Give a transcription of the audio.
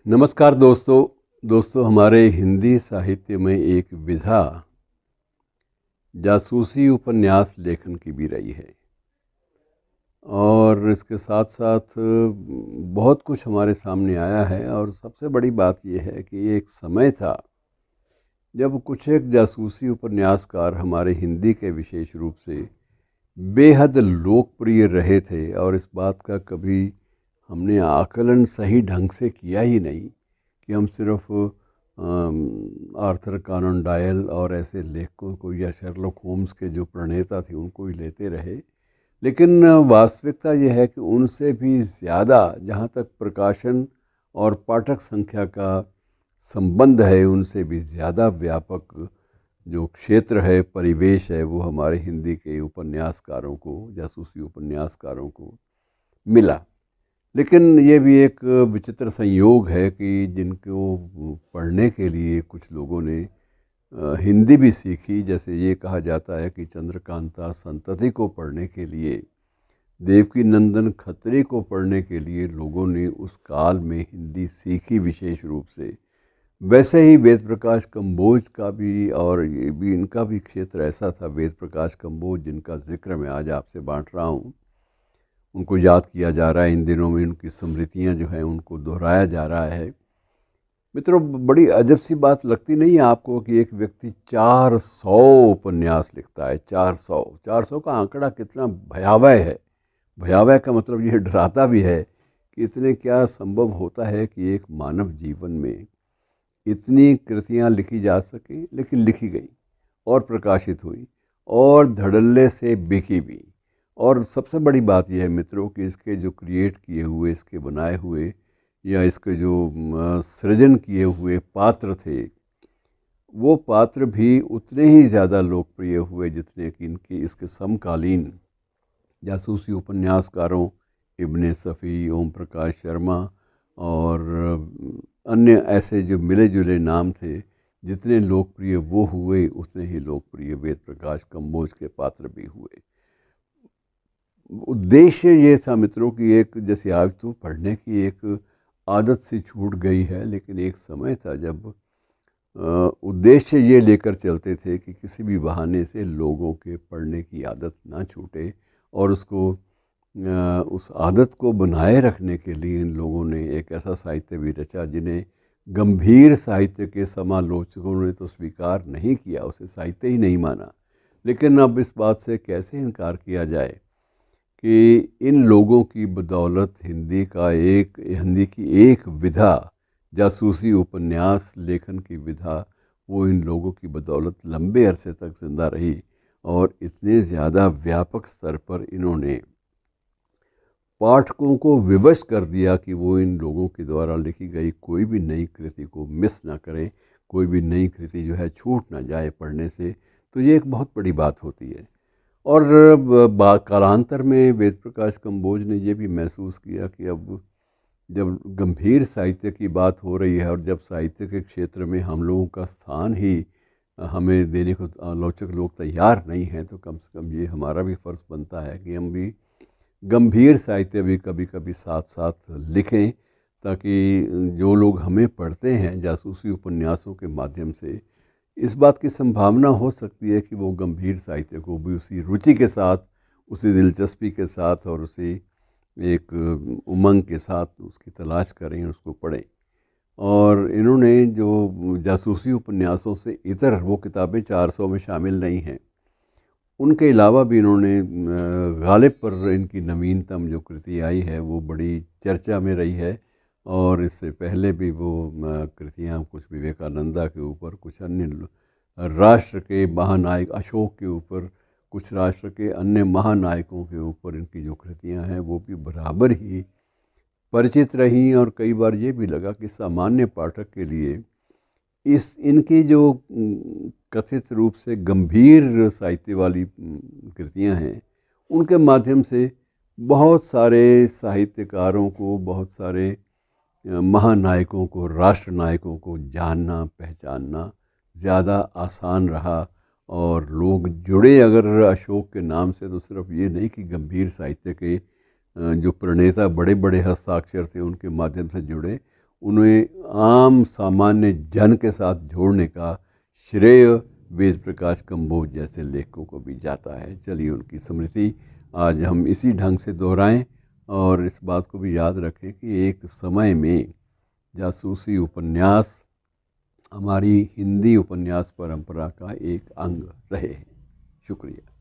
नमस्कार दोस्तों हमारे हिंदी साहित्य में एक विधा जासूसी उपन्यास लेखन की भी रही है और इसके साथ साथ बहुत कुछ हमारे सामने आया है। और सबसे बड़ी बात यह है कि एक समय था जब कुछ एक जासूसी उपन्यासकार हमारे हिंदी के विशेष रूप से बेहद लोकप्रिय रहे थे और इस बात का कभी हमने आकलन सही ढंग से किया ही नहीं कि हम सिर्फ आर्थर कॉनन डॉयल और ऐसे लेखकों को या शर्लॉक होम्स के जो प्रणेता थे उनको ही लेते रहे। लेकिन वास्तविकता यह है कि उनसे भी ज़्यादा जहाँ तक प्रकाशन और पाठक संख्या का संबंध है, उनसे भी ज़्यादा व्यापक जो क्षेत्र है, परिवेश है, वो हमारे हिंदी के उपन्यासकारों को, जासूसी उपन्यासकारों को मिला। लेकिन ये भी एक विचित्र संयोग है कि जिनको पढ़ने के लिए कुछ लोगों ने हिंदी भी सीखी। जैसे ये कहा जाता है कि चंद्रकांता संतति को पढ़ने के लिए, देवकी नंदन खत्री को पढ़ने के लिए लोगों ने उस काल में हिंदी सीखी विशेष रूप से। वैसे ही वेद प्रकाश कंबोज का भी, और ये भी इनका भी क्षेत्र ऐसा था, वेद प्रकाश कंबोज जिनका जिक्र मैं आज आपसे बांट रहा हूँ, उनको याद किया जा रहा है इन दिनों में, उनकी स्मृतियाँ जो हैं उनको दोहराया जा रहा है। मित्रों, बड़ी अजब सी बात लगती नहीं है आपको कि एक व्यक्ति 400 उपन्यास लिखता है। 400 का आंकड़ा कितना भयावह है। भयावह का मतलब ये डराता भी है कि इतने क्या संभव होता है कि एक मानव जीवन में इतनी कृतियाँ लिखी जा सकें। लेकिन लिखी गई और प्रकाशित हुई और धड़ल्ले से बिकी भी। और सबसे बड़ी बात यह है मित्रों कि इसके जो क्रिएट किए हुए, इसके बनाए हुए या इसके जो सृजन किए हुए पात्र थे, वो पात्र भी उतने ही ज़्यादा लोकप्रिय हुए जितने कि इनके इसके समकालीन जासूसी उपन्यासकारों इब्ने सफ़ी, ओम प्रकाश शर्मा और अन्य ऐसे जो मिले जुले नाम थे, जितने लोकप्रिय वो हुए उतने ही लोकप्रिय वेद प्रकाश कंबोज के पात्र भी हुए। उद्देश्य ये था मित्रों कि एक, जैसे आज तो पढ़ने की एक आदत सी छूट गई है, लेकिन एक समय था जब उद्देश्य ये लेकर चलते थे कि किसी भी बहाने से लोगों के पढ़ने की आदत ना छूटे और उसको उस आदत को बनाए रखने के लिए इन लोगों ने एक ऐसा साहित्य भी रचा जिन्हें गंभीर साहित्य के समालोचकों ने तो स्वीकार नहीं किया, उसे साहित्य ही नहीं माना। लेकिन अब इस बात से कैसे इनकार किया जाए कि इन लोगों की बदौलत हिंदी की एक विधा, जासूसी उपन्यास लेखन की विधा, वो इन लोगों की बदौलत लंबे अरसे तक जिंदा रही और इतने ज़्यादा व्यापक स्तर पर इन्होंने पाठकों को विवश कर दिया कि वो इन लोगों के द्वारा लिखी गई कोई भी नई कृति को मिस ना करें, कोई भी नई कृति जो है छूट ना जाए पढ़ने से। तो ये एक बहुत बड़ी बात होती है। और कालांतर में वेद प्रकाश कंबोज ने ये भी महसूस किया कि अब जब गंभीर साहित्य की बात हो रही है और जब साहित्य के क्षेत्र में हम लोगों का स्थान ही हमें देने को आलोचक लोग तैयार नहीं हैं, तो कम से कम ये हमारा भी फ़र्ज़ बनता है कि हम भी गंभीर साहित्य भी कभी कभी साथ साथ लिखें, ताकि जो लोग हमें पढ़ते हैं जासूसी उपन्यासों के माध्यम से, इस बात की संभावना हो सकती है कि वो गंभीर साहित्य को भी उसी रुचि के साथ, उसी दिलचस्पी के साथ और उसी एक उमंग के साथ उसकी तलाश करें, उसको पढ़ें। और इन्होंने जो जासूसी उपन्यासों से इतर वो किताबें 400 में शामिल नहीं हैं, उनके अलावा भी इन्होंने गालिब पर इनकी नवीनतम जो कृति आई है वो बड़ी चर्चा में रही है। और इससे पहले भी वो कृतियाँ कुछ विवेकानंदा के ऊपर, कुछ अन्य राष्ट्र के महानायक अशोक के ऊपर, कुछ राष्ट्र के अन्य महानायकों के ऊपर इनकी जो कृतियाँ हैं वो भी बराबर ही परिचित रहीं। और कई बार ये भी लगा कि सामान्य पाठक के लिए इनकी जो कथित रूप से गंभीर साहित्य वाली कृतियाँ हैं, उनके माध्यम से बहुत सारे साहित्यकारों को, बहुत सारे महानायकों को, राष्ट्र नायकों को जानना, पहचानना ज़्यादा आसान रहा। और लोग जुड़े अगर अशोक के नाम से, तो सिर्फ ये नहीं कि गंभीर साहित्य के जो प्रणेता बड़े बड़े हस्ताक्षर थे उनके माध्यम से जुड़े, उन्हें आम सामान्य जन के साथ जोड़ने का श्रेय वेद प्रकाश कंबोज जैसे लेखकों को भी जाता है। चलिए उनकी स्मृति आज हम इसी ढंग से दोहराएं और इस बात को भी याद रखें कि एक समय में जासूसी उपन्यास हमारी हिंदी उपन्यास परंपरा का एक अंग रहे हैं। शुक्रिया।